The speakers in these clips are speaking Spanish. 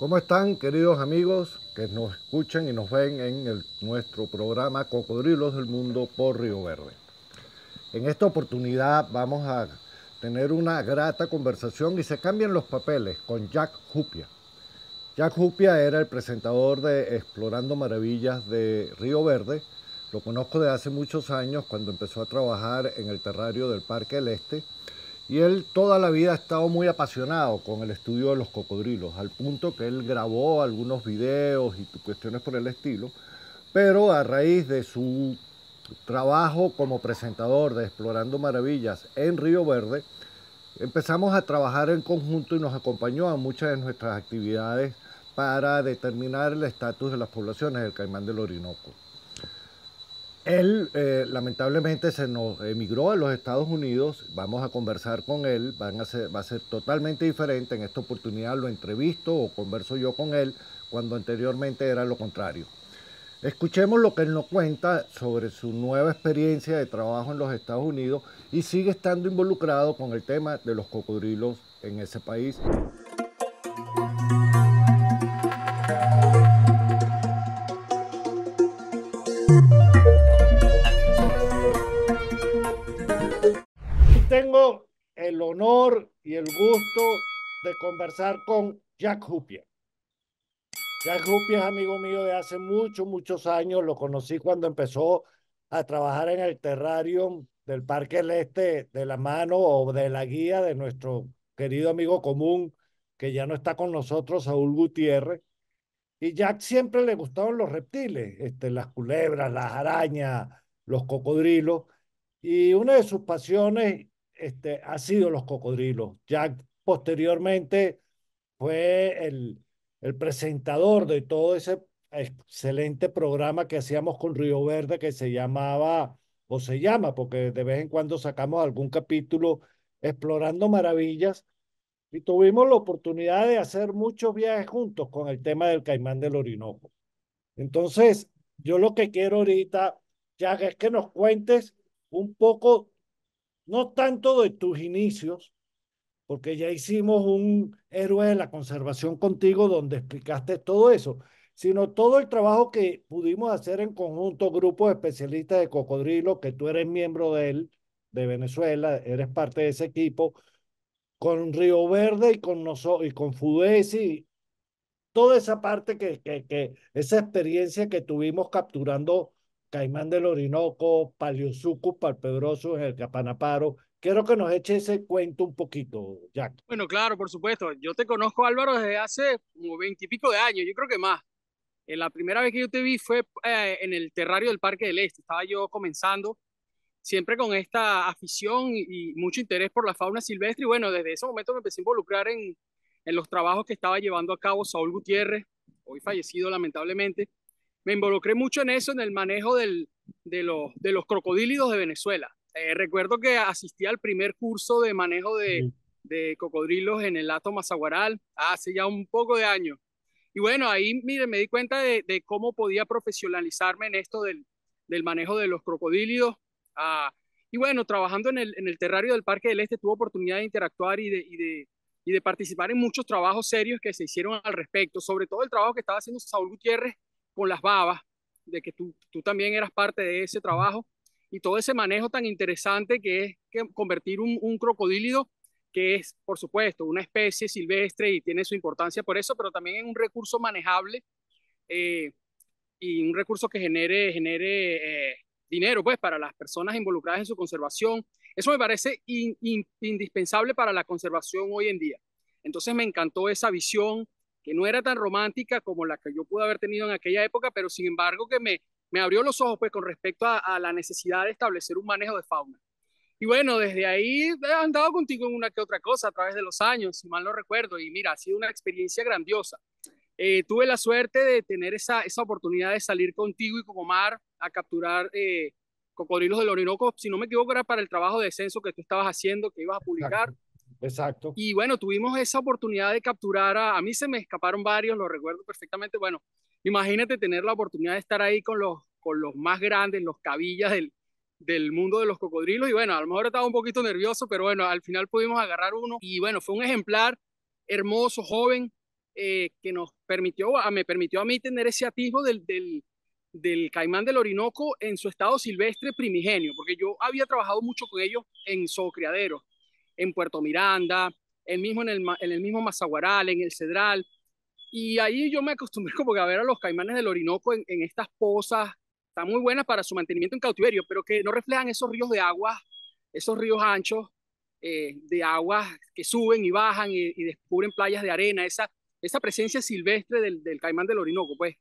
¿Cómo están, queridos amigos que nos escuchan y nos ven en nuestro programa Cocodrilos del Mundo por Río Verde? En esta oportunidad vamos a tener una grata conversación y se cambian los papeles con Jack Hupia. Jack Hupia era el presentador de Explorando Maravillas de Río Verde. Lo conozco de hace muchos años cuando empezó a trabajar en el terrario del Parque del Este. Y él toda la vida ha estado muy apasionado con el estudio de los cocodrilos, al punto que él grabó algunos videos y cuestiones por el estilo, pero a raíz de su trabajo como presentador de Explorando Maravillas en Río Verde, empezamos a trabajar en conjunto y nos acompañó a muchas de nuestras actividades para determinar el estatus de las poblaciones del caimán del Orinoco. Él lamentablemente se nos emigró a los Estados Unidos. Vamos a conversar con él, va a ser totalmente diferente. En esta oportunidad lo entrevisto o converso yo con él, cuando anteriormente era lo contrario. Escuchemos lo que él nos cuenta sobre su nueva experiencia de trabajo en los Estados Unidos y sigue estando involucrado con el tema de los cocodrilos en ese país. Tengo el honor y el gusto de conversar con Jack Hupia. Jack Hupia es amigo mío de hace muchos años. Lo conocí cuando empezó a trabajar en el terrarium del Parque del Este de la mano o de la guía de nuestro querido amigo común, que ya no está con nosotros, Saúl Gutiérrez. Y Jack siempre le gustaban los reptiles, las culebras, las arañas, los cocodrilos. Y una de sus pasiones, ha sido los cocodrilos. Jack posteriormente fue el presentador de todo ese excelente programa que hacíamos con Río Verde que se llamaba, o se llama, porque de vez en cuando sacamos algún capítulo, Explorando Maravillas, y tuvimos la oportunidad de hacer muchos viajes juntos con el tema del caimán del Orinoco. Entonces, yo lo que quiero ahorita, Jack, es que nos cuentes un poco, no tanto de tus inicios, porque ya hicimos un héroe de la conservación contigo donde explicaste todo eso, sino todo el trabajo que pudimos hacer en conjunto, grupos de especialistas de cocodrilo, que tú eres miembro de él, de Venezuela, eres parte de ese equipo, con Río Verde y con nosotros y con Fudesi, toda esa parte esa experiencia que tuvimos capturando caimán del Orinoco, Paleosucus palpebrosus en el Capanaparo. Quiero que nos eche ese cuento un poquito, Jack. Bueno, claro, por supuesto. Yo te conozco, Álvaro, desde hace como 20 y pico de años, yo creo que más. La primera vez que yo te vi fue en el terrario del Parque del Este. Estaba yo comenzando, siempre con esta afición y mucho interés por la fauna silvestre. Y bueno, desde ese momento me empecé a involucrar en los trabajos que estaba llevando a cabo Saúl Gutiérrez, hoy fallecido lamentablemente. Me involucré mucho en eso, en el manejo de los crocodílidos de Venezuela. Recuerdo que asistí al primer curso de manejo de cocodrilos en el Hato Mazaguaral hace ya un poco de años. Y bueno, ahí, mire, me di cuenta de cómo podía profesionalizarme en esto del manejo de los crocodílidos. Ah, y bueno, trabajando en el terrario del Parque del Este, tuve oportunidad de interactuar y de participar en muchos trabajos serios que se hicieron al respecto, sobre todo el trabajo que estaba haciendo Saúl Gutiérrez con las babas, de que tú también eras parte de ese trabajo, y todo ese manejo tan interesante que es que convertir un crocodílido, que es, por supuesto, una especie silvestre y tiene su importancia por eso, pero también es un recurso manejable eh, y un recurso que genere dinero pues, para las personas involucradas en su conservación. Eso me parece indispensable para la conservación hoy en día. Entonces me encantó esa visión que no era tan romántica como la que yo pude haber tenido en aquella época, pero sin embargo que me abrió los ojos pues, con respecto a la necesidad de establecer un manejo de fauna. Y bueno, desde ahí he andado contigo en una que otra cosa a través de los años, si mal no recuerdo, y mira, ha sido una experiencia grandiosa. Tuve la suerte de tener esa oportunidad de salir contigo y con Omar a capturar cocodrilos del Orinoco, si no me equivoco, era para el trabajo de censo que tú estabas haciendo, que ibas a publicar. Exacto. Exacto. Y bueno, tuvimos esa oportunidad de capturar a mí se me escaparon varios, lo recuerdo perfectamente. Bueno, imagínate tener la oportunidad de estar ahí con los más grandes, los cabillas del mundo de los cocodrilos. Y bueno, a lo mejor estaba un poquito nervioso, pero bueno, al final pudimos agarrar uno. Y bueno, fue un ejemplar hermoso, joven, que me permitió a mí tener ese atisbo del caimán del Orinoco en su estado silvestre primigenio, porque yo había trabajado mucho con ellos en zoocriaderos, en Puerto Miranda, en el mismo Mazaguaral, en el Cedral, y ahí yo me acostumbré como que a ver a los caimanes del Orinoco en estas pozas, están muy buenas para su mantenimiento en cautiverio, pero que no reflejan esos ríos de agua, esos ríos anchos de aguas que suben y bajan y descubren playas de arena, esa presencia silvestre del caimán del Orinoco, pues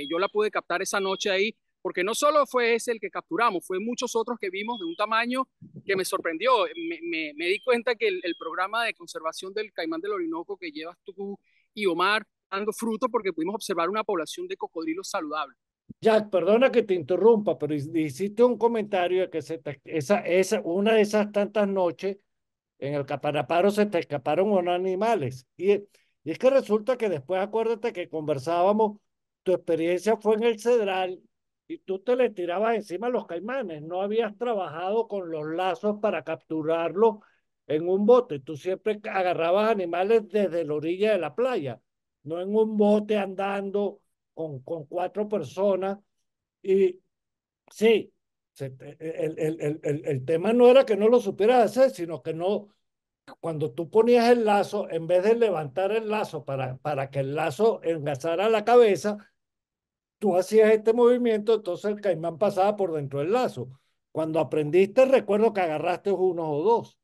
yo la pude captar esa noche ahí, porque no solo fue ese el que capturamos, fue muchos otros que vimos de un tamaño que me sorprendió. Me di cuenta que el programa de conservación del caimán del Orinoco que llevas tú y Omar dando fruto porque pudimos observar una población de cocodrilos saludable. Jack, perdona que te interrumpa, pero hiciste un comentario de que una de esas tantas noches en el Capanaparo se te escaparon unos animales. Y es que resulta que después acuérdate que conversábamos, tu experiencia fue en el Cedral y tú te le tirabas encima a los caimanes. No habías trabajado con los lazos para capturarlos en un bote. Tú siempre agarrabas animales desde la orilla de la playa, no en un bote andando con cuatro personas. Y sí, el tema no era que no lo supieras hacer, sino que no, cuando tú ponías el lazo, en vez de levantar el lazo para que el lazo enlazara la cabeza, tú hacías este movimiento, entonces el caimán pasaba por dentro del lazo. Cuando aprendiste, recuerdo que agarraste uno o dos,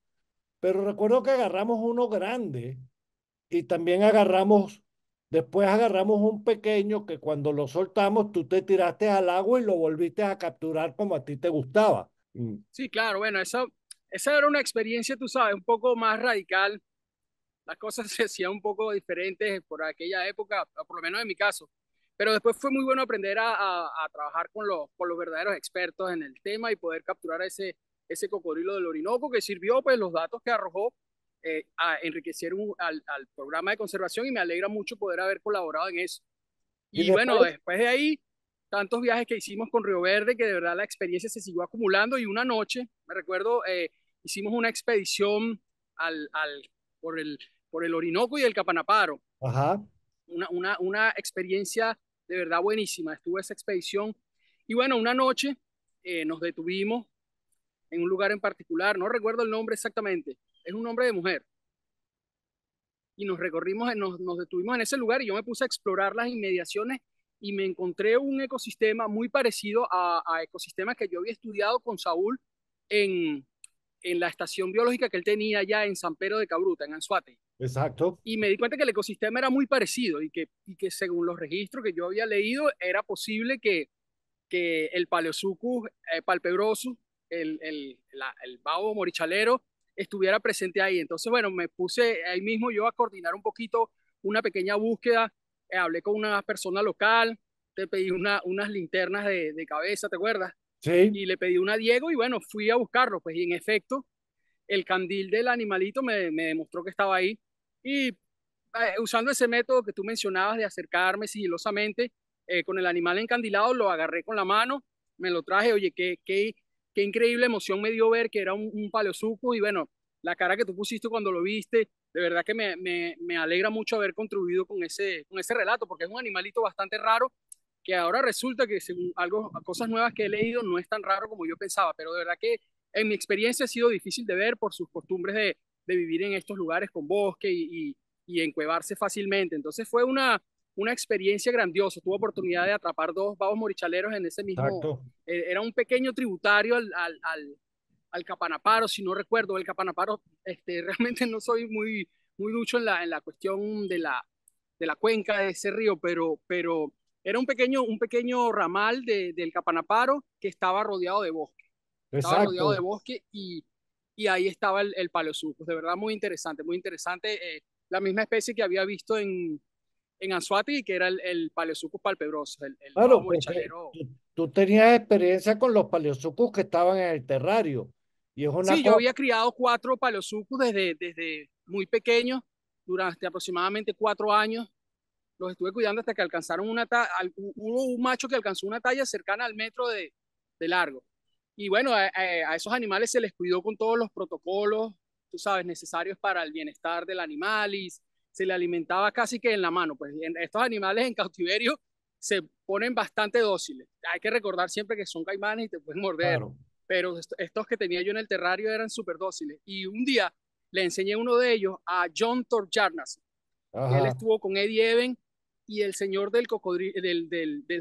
pero recuerdo que agarramos uno grande y también después agarramos un pequeño que cuando lo soltamos, tú te tiraste al agua y lo volviste a capturar como a ti te gustaba. Sí, claro, bueno, esa era una experiencia, tú sabes, un poco más radical. Las cosas se hacían un poco diferentes por aquella época, por lo menos en mi caso. Pero después fue muy bueno aprender a trabajar con los verdaderos expertos en el tema y poder capturar ese cocodrilo del Orinoco que sirvió, pues los datos que arrojó a enriquecer al programa de conservación y me alegra mucho poder haber colaborado en eso. Y Y bueno, después, después de ahí, tantos viajes que hicimos con Río Verde, que de verdad la experiencia se siguió acumulando y una noche, me recuerdo, hicimos una expedición al, al, por el, por el Orinoco y el Capanaparo, ajá, una experiencia de verdad buenísima, estuvo esa expedición. Y bueno, una noche nos detuvimos en un lugar en particular, no recuerdo el nombre exactamente, es un nombre de mujer, y nos detuvimos en ese lugar y yo me puse a explorar las inmediaciones y me encontré un ecosistema muy parecido a ecosistemas que yo había estudiado con Saúl en, en la estación biológica que él tenía allá en San Pedro de Cabruta, en Anzoátegui. exacto. Y me di cuenta que el ecosistema era muy parecido y que según los registros que yo había leído era posible que el Paleosucus palpebrosus, el babo morichalero, estuviera presente ahí. Entonces, bueno, me puse ahí mismo yo a coordinar un poquito una pequeña búsqueda, hablé con una persona local, te pedí unas linternas de cabeza, ¿te acuerdas? Sí, Y le pedí una a Diego y bueno, fui a buscarlo, pues y en efecto, el candil del animalito me demostró que estaba ahí. Y usando ese método que tú mencionabas de acercarme sigilosamente con el animal encandilado, lo agarré con la mano, me lo traje, oye, qué increíble emoción me dio ver que era un paleosuco y bueno, la cara que tú pusiste cuando lo viste, de verdad que me alegra mucho haber contribuido con ese relato, porque es un animalito bastante raro que ahora resulta que según cosas nuevas que he leído no es tan raro como yo pensaba, pero de verdad que en mi experiencia ha sido difícil de ver por sus costumbres de vivir en estos lugares con bosque y encuevarse fácilmente. Entonces fue una experiencia grandiosa. Tuve oportunidad de atrapar dos babos morichaleros en ese mismo, exacto. era un pequeño tributario al Capanaparo, si no recuerdo, el Capanaparo, realmente no soy muy ducho en la cuestión de la cuenca de ese río, pero era un pequeño ramal del Capanaparo que estaba rodeado de Exacto. bosque y ahí estaba el Paleosucus. De verdad, muy interesante. La misma especie que había visto en Anzoátegui, que era el Paleosucus palpebrosus, el babo Claro, porque morichalero. tú tenías experiencia con los paleosucos que estaban en el terrario. Y es una Sí, yo cosa, había criado 4 Paleosucus desde muy pequeño, durante aproximadamente 4 años. Los estuve cuidando hasta que alcanzaron hubo un macho que alcanzó una talla cercana al metro de largo. Y bueno, a esos animales se les cuidó con todos los protocolos, tú sabes, necesarios para el bienestar del animal y se le alimentaba casi que en la mano. Pues estos animales en cautiverio se ponen bastante dóciles. Hay que recordar siempre que son caimanes y te pueden morder, Claro. pero estos que tenía yo en el terrario eran súper dóciles. Y un día le enseñé uno de ellos a John Torjarnas, que él Ajá. estuvo con Eddie Even y el señor del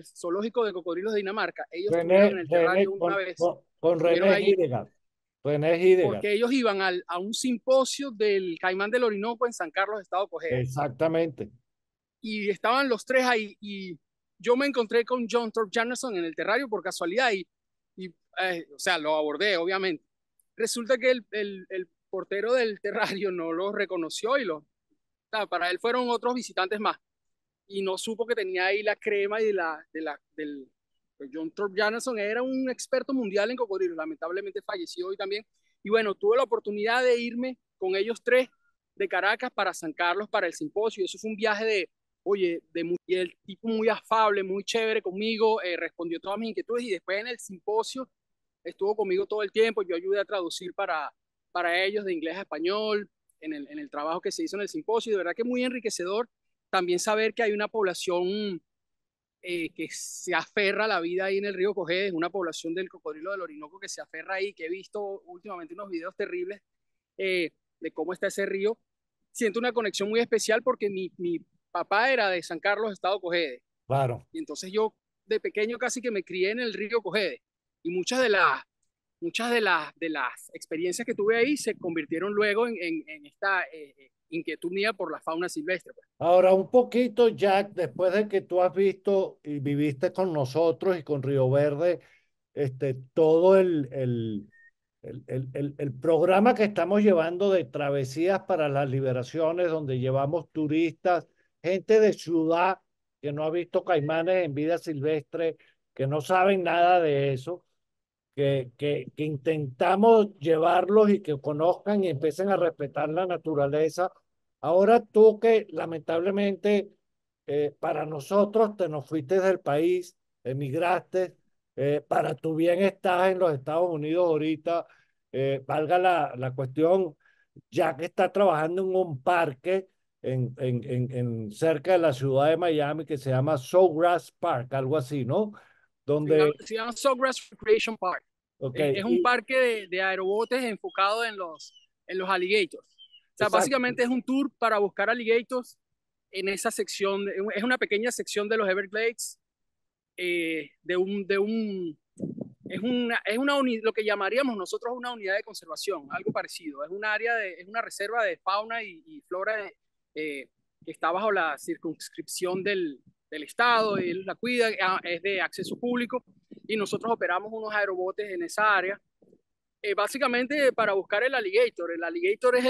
zoológico de cocodrilos de Dinamarca. Ellos estuvieron en el terrario una vez, Con estuvieron René ahí Hidegard. René Hidegard. porque ellos iban a un simposio del caimán del Orinoco en San Carlos, Estado Cogede. Exactamente. Y estaban los tres ahí y yo me encontré con John Thorpe Jameson en el terrario por casualidad o sea, lo abordé, obviamente. Resulta que el portero del terrario no lo reconoció o sea, para él fueron otros visitantes más y no supo que tenía ahí la crema y pues John Thorpe Jameson era un experto mundial en cocodrilos, lamentablemente falleció hoy también. Y bueno, tuve la oportunidad de irme con ellos tres de Caracas para San Carlos para el simposio. Eso fue un viaje oye, y el tipo muy afable, muy chévere conmigo, respondió todas mis inquietudes y después en el simposio estuvo conmigo todo el tiempo. Yo ayudé a traducir para ellos de inglés a español en el trabajo que se hizo en el simposio. Y de verdad que muy enriquecedor también saber que hay una población que se aferra a la vida ahí en el río Cogede, es una población del cocodrilo del Orinoco que se aferra ahí, que he visto últimamente unos videos terribles de cómo está ese río. Siento una conexión muy especial porque mi papá era de San Carlos, Estado Cogede, Claro. y entonces yo de pequeño casi que me crié en el río Cogede, y muchas de las experiencias que tuve ahí se convirtieron luego en esta inquietud mía por la fauna silvestre, pues. Ahora, un poquito, Jack, después de que tú has visto y viviste con nosotros y con Río Verde, todo el programa que estamos llevando de travesías para las liberaciones, donde llevamos turistas, gente de ciudad que no ha visto caimanes en vida silvestre, que no saben nada de eso, que intentamos llevarlos y que conozcan y empiecen a respetar la naturaleza. Ahora tú que lamentablemente para nosotros te nos fuiste del país, emigraste, para tu bien estás en los Estados Unidos ahorita, valga la cuestión, ya que está trabajando en un parque cerca de la ciudad de Miami que se llama Sawgrass Park, algo así, ¿no? Donde, Se llama Sawgrass Recreation Park. ok, Es un parque de aerobotes enfocado en los alligators. O sea, exacto. básicamente es un tour para buscar alligators en esa sección. Es una pequeña sección de los Everglades, lo que llamaríamos nosotros una unidad de conservación, algo parecido. Es un área es una reserva de fauna y flora que está bajo la circunscripción del Estado, él la cuida, es de acceso público y nosotros operamos unos aerobotes en esa área, básicamente para buscar el alligator. El alligator es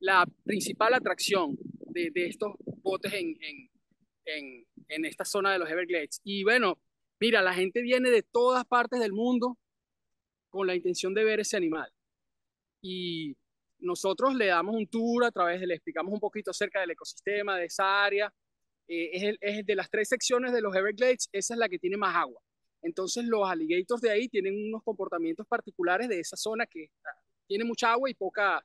la principal atracción de estos botes en esta zona de los Everglades. Y bueno, mira, la gente viene de todas partes del mundo con la intención de ver ese animal. Y nosotros le damos un tour le explicamos un poquito acerca del ecosistema de esa área. Es de las tres secciones de los Everglades, esa es la que tiene más agua. Entonces los alligators de ahí tienen unos comportamientos particulares de esa zona que tiene mucha agua y poca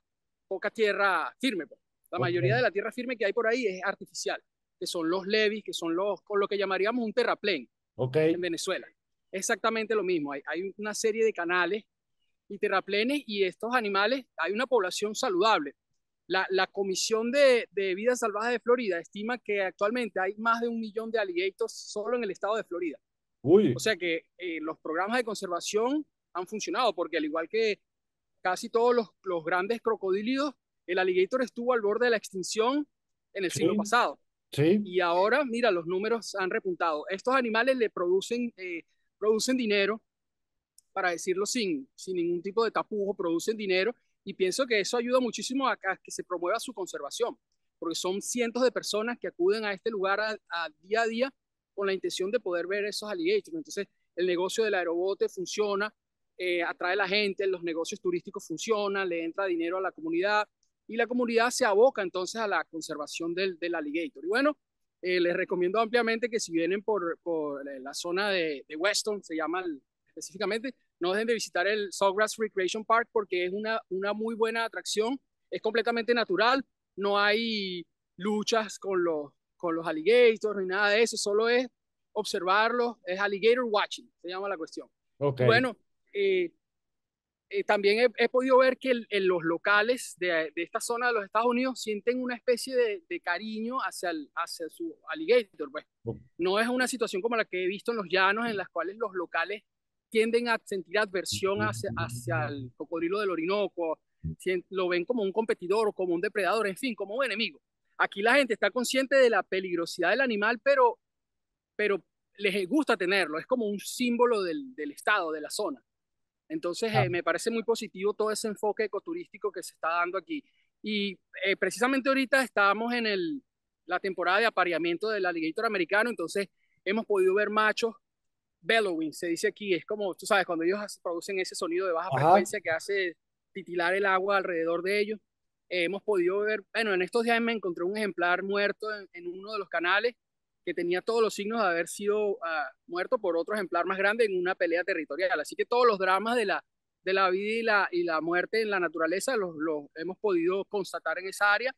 tierra firme, pues. La Ok, mayoría de la tierra firme que hay por ahí es artificial, que son los levees, que son con lo que llamaríamos un terraplén ok, en Venezuela. Exactamente lo mismo. Hay una serie de canales y terraplenes y estos animales, hay una población saludable. La Comisión de Vida Salvaje de Florida estima que actualmente hay más de 1 millón de alligators solo en el estado de Florida. O uy, sea que los programas de conservación han funcionado porque al igual que casi todos los grandes crocodílidos, el alligator estuvo al borde de la extinción en el siglo sí, pasado. sí, Y ahora, mira, los números han repuntado. Estos animales le producen dinero, para decirlo sin ningún tipo de tapujo, producen dinero y pienso que eso ayuda muchísimo a que se promueva su conservación, porque son cientos de personas que acuden a este lugar día a día con la intención de poder ver esos alligators. Entonces, el negocio del aerobote funciona, atrae a la gente, los negocios turísticos funcionan, le entra dinero a la comunidad y la comunidad se aboca entonces a la conservación del alligator. Y bueno, les recomiendo ampliamente que si vienen por la zona de Weston, se llama específicamente, no dejen de visitar el Sawgrass Recreation Park porque es una muy buena atracción, es completamente natural, no hay luchas con los alligators ni nada de eso, solo es observarlos, es alligator watching, se llama la cuestión. Ok, Y bueno, eh, también he podido ver que en los locales de esta zona de los Estados Unidos sienten una especie de cariño hacia su alligator. Pues no es una situación como la que he visto en los llanos, en las cuales los locales tienden a sentir adversión hacia el cocodrilo del Orinoco, lo ven como un competidor o como un depredador, en fin, como un enemigo. Aquí la gente está consciente de la peligrosidad del animal, pero les gusta tenerlo, es como un símbolo del estado, de la zona. Entonces, ah, me parece muy positivo todo ese enfoque ecoturístico que se está dando aquí. Y precisamente ahorita estábamos en la temporada de apareamiento del alligator americano, entonces hemos podido ver machos bellowing, se dice aquí, es como, tú sabes, cuando ellos producen ese sonido de baja ajá, frecuencia que hace titilar el agua alrededor de ellos. Hemos podido ver, bueno, en estos días me encontré un ejemplar muerto en uno de los canales que tenía todos los signos de haber sido muerto por otro ejemplar más grande en una pelea territorial. Así que todos los dramas de la vida y la muerte en la naturaleza los hemos podido constatar en esa área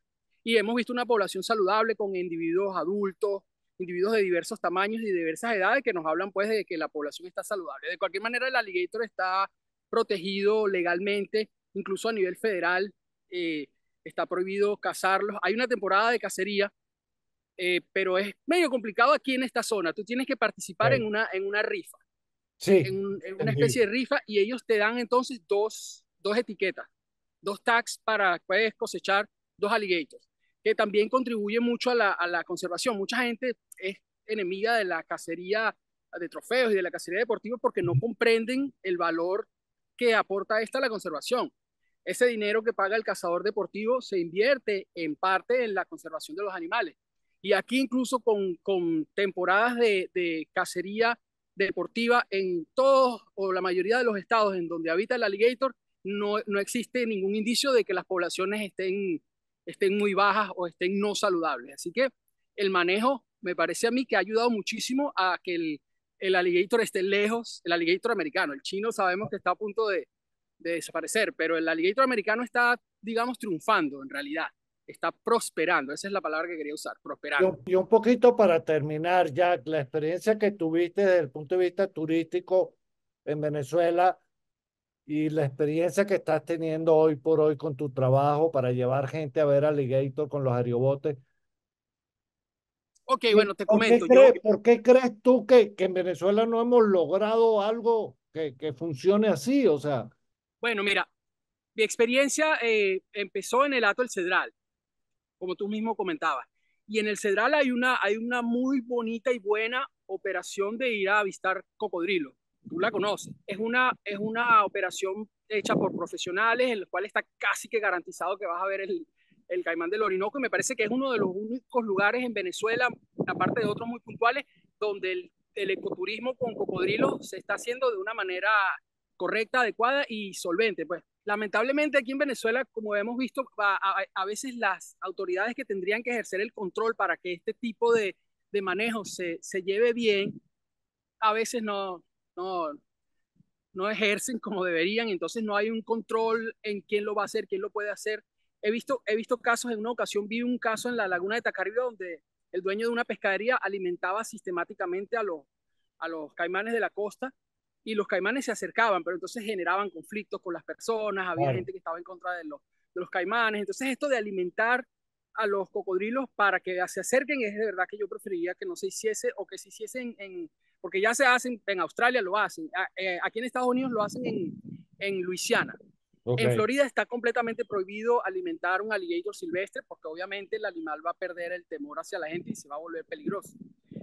y hemos visto una población saludable con individuos adultos, individuos de diversos tamaños y de diversas edades que nos hablan pues de que la población está saludable. De cualquier manera, el alligator está protegido legalmente, incluso a nivel federal, está prohibido cazarlos. Hay una temporada de cacería, pero es medio complicado aquí en esta zona. Tú tienes que participar ok. en una rifa, Sí, en una entendí. especie de rifa, y ellos te dan entonces dos etiquetas, dos tags para puedes cosechar dos alligators, que también contribuye mucho a la conservación. Mucha gente es enemiga de la cacería de trofeos y de la cacería deportiva porque no comprenden el valor que aporta esta a la conservación. Ese dinero que paga el cazador deportivo se invierte en parte en la conservación de los animales. Y aquí incluso con temporadas de cacería deportiva en todos o la mayoría de los estados en donde habita el alligator, no existe ningún indicio de que las poblaciones estén muy bajas o estén no saludables. Así que el manejo me parece a mí que ha ayudado muchísimo a que el alligator esté lejos, el alligator americano. El chino sabemos que está a punto de desaparecer, pero el alligator americano está, digamos, triunfando en realidad. Está prosperando, esa es la palabra que quería usar, prosperando. Y un poquito para terminar, Jack, la experiencia que tuviste desde el punto de vista turístico en Venezuela y la experiencia que estás teniendo hoy por hoy con tu trabajo para llevar gente a ver alligator con los aeriobotes. Ok, bueno, te ¿Por qué comento, yo, por qué crees tú que en Venezuela no hemos logrado algo que funcione así? O sea, bueno, mira, mi experiencia empezó en el Hato del Cedral, como tú mismo comentabas. Y en el Cedral hay una muy bonita y buena operación de ir a avistar cocodrilos. Tú la conoces. Es una operación hecha por profesionales, en la cual está casi que garantizado que vas a ver el caimán del Orinoco. Y me parece que es uno de los únicos lugares en Venezuela, aparte de otros muy puntuales, donde el ecoturismo con cocodrilos se está haciendo de una manera correcta, adecuada y solvente. Pues lamentablemente aquí en Venezuela, como hemos visto, a veces las autoridades que tendrían que ejercer el control para que este tipo de manejo se lleve bien, a veces no, no ejercen como deberían, entonces no hay un control en quién lo va a hacer, quién lo puede hacer. He visto casos, en una ocasión vi un caso en la laguna de Tacarigua donde el dueño de una pescadería alimentaba sistemáticamente a los caimanes de la costa y los caimanes se acercaban, pero entonces generaban conflictos con las personas, había claro. gente que estaba en contra de los caimanes, entonces esto de alimentar a los cocodrilos para que se acerquen es de verdad que yo preferiría que no se hiciese o que se hiciese porque ya se hacen, en Australia lo hacen, aquí en Estados Unidos lo hacen en Luisiana. Ok. En Florida está completamente prohibido alimentar un alligator silvestre porque obviamente el animal va a perder el temor hacia la gente y se va a volver peligroso.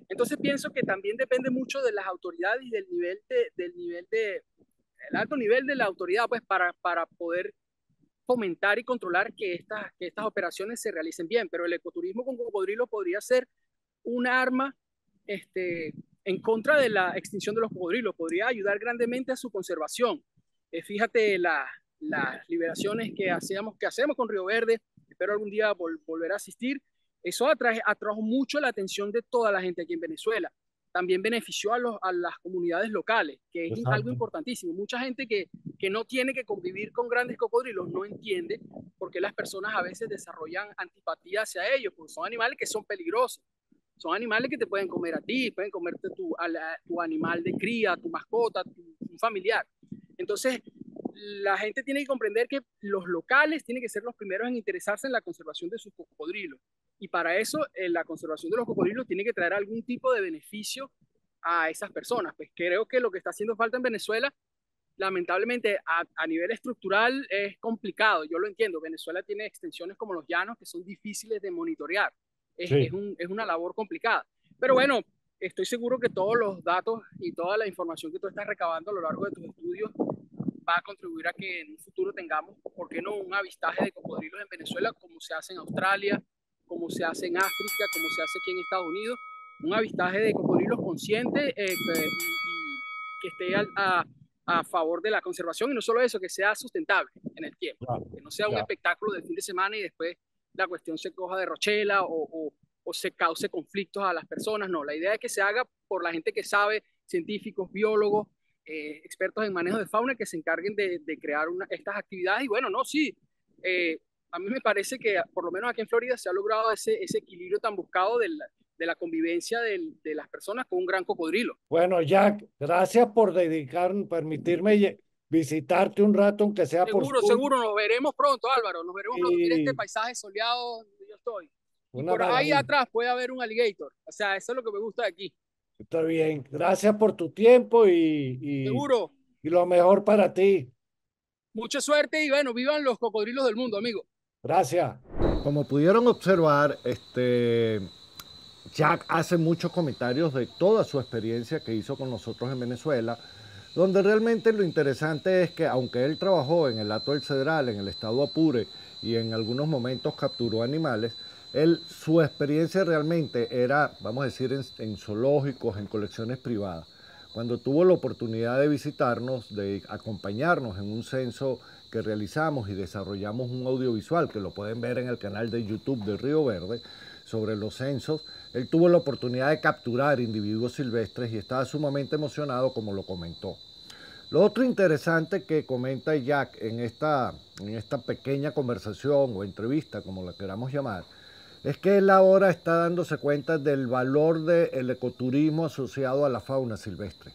Entonces pienso que también depende mucho de las autoridades y el alto nivel de la autoridad pues para poder fomentar y controlar que estas operaciones se realicen bien. Pero el ecoturismo con cocodrilo podría ser un arma este, en contra de la extinción de los cocodrilos, podría ayudar grandemente a su conservación. Fíjate las liberaciones que hacemos con Río Verde, espero algún día volver a asistir, eso atrajo mucho la atención de toda la gente aquí en Venezuela. también benefició a las comunidades locales, que es algo Exacto. importantísimo. Mucha gente que no tiene que convivir con grandes cocodrilos no entiende por qué las personas a veces desarrollan antipatía hacia ellos, porque son animales que son peligrosos. Son animales que te pueden comer a ti, pueden comerte tu animal de cría, tu mascota, tu familiar. Entonces, la gente tiene que comprender que los locales tienen que ser los primeros en interesarse en la conservación de sus cocodrilos. Y para eso, la conservación de los cocodrilos tiene que traer algún tipo de beneficio a esas personas. Pues creo que lo que está haciendo falta en Venezuela, lamentablemente, a nivel estructural es complicado. Yo lo entiendo. Venezuela tiene extensiones como los llanos que son difíciles de monitorear. Sí, Es una labor complicada. Pero bueno, estoy seguro que todos los datos y toda la información que tú estás recabando a lo largo de tus estudios va a contribuir a que en un futuro tengamos, ¿por qué no?, un avistaje de cocodrilos en Venezuela, como se hace en Australia, como se hace en África, como se hace aquí en Estados Unidos, un avistaje de cocodrilos consciente y que esté a favor de la conservación, y no solo eso, que sea sustentable en el tiempo, ya, que no sea un ya. espectáculo del fin de semana y después la cuestión se coja de Rochela o se cause conflictos a las personas. No, la idea es que se haga por la gente que sabe, científicos, biólogos, expertos en manejo de fauna que se encarguen de crear estas actividades. Y bueno, no, sí, a mí me parece que por lo menos aquí en Florida se ha logrado ese equilibrio tan buscado de la convivencia de las personas con un gran cocodrilo. Bueno, Jack, gracias por permitirme visitarte un rato, aunque sea por Seguro, Zoom. seguro, nos veremos pronto, Álvaro, nos veremos pronto. Mira este Y paisaje soleado donde yo estoy. Y una por ahí maravilla. atrás puede haber un alligator. O sea, eso es lo que me gusta de aquí. Está bien. Gracias por tu tiempo Seguro. y lo mejor para ti. Mucha suerte y bueno, vivan los cocodrilos del mundo, amigo. Gracias. Como pudieron observar, Jack hace muchos comentarios de toda su experiencia que hizo con nosotros en Venezuela, donde realmente lo interesante es que aunque él trabajó en el Hato del Cedral, en el estado Apure y en algunos momentos capturó animales, su experiencia realmente era, vamos a decir, en zoológicos, en colecciones privadas. Cuando tuvo la oportunidad de visitarnos, de acompañarnos en un censo que realizamos y desarrollamos un audiovisual que lo pueden ver en el canal de YouTube de Río Verde sobre los censos, él tuvo la oportunidad de capturar individuos silvestres y estaba sumamente emocionado como lo comentó. Lo otro interesante que comenta Jack en esta pequeña conversación o entrevista, como la queramos llamar, es que él ahora está dándose cuenta del valor del ecoturismo asociado a la fauna silvestre.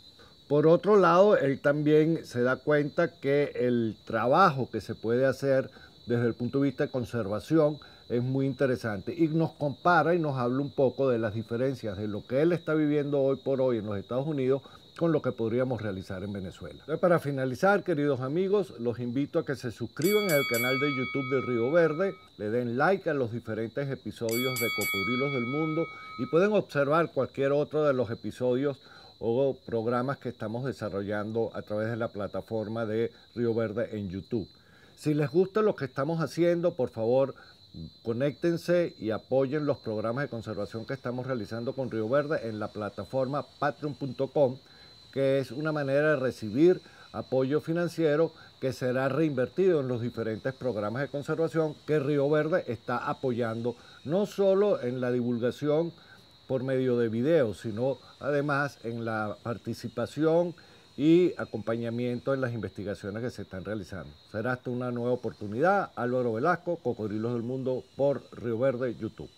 Por otro lado, él también se da cuenta que el trabajo que se puede hacer desde el punto de vista de conservación es muy interesante y nos compara y nos habla un poco de las diferencias de lo que él está viviendo hoy por hoy en los Estados Unidos con lo que podríamos realizar en Venezuela. Entonces, para finalizar, queridos amigos, los invito a que se suscriban al canal de YouTube de Río Verde, le den like a los diferentes episodios de Cocodrilos del Mundo y pueden observar cualquier otro de los episodios o programas que estamos desarrollando a través de la plataforma de Río Verde en YouTube. Si les gusta lo que estamos haciendo, por favor, conéctense y apoyen los programas de conservación que estamos realizando con Río Verde en la plataforma patreon.com, que es una manera de recibir apoyo financiero que será reinvertido en los diferentes programas de conservación que Río Verde está apoyando, no solo en la divulgación por medio de videos, sino además en la participación y acompañamiento en las investigaciones que se están realizando. Será hasta una nueva oportunidad. Álvaro Velasco, Cocodrilos del Mundo por Río Verde, YouTube.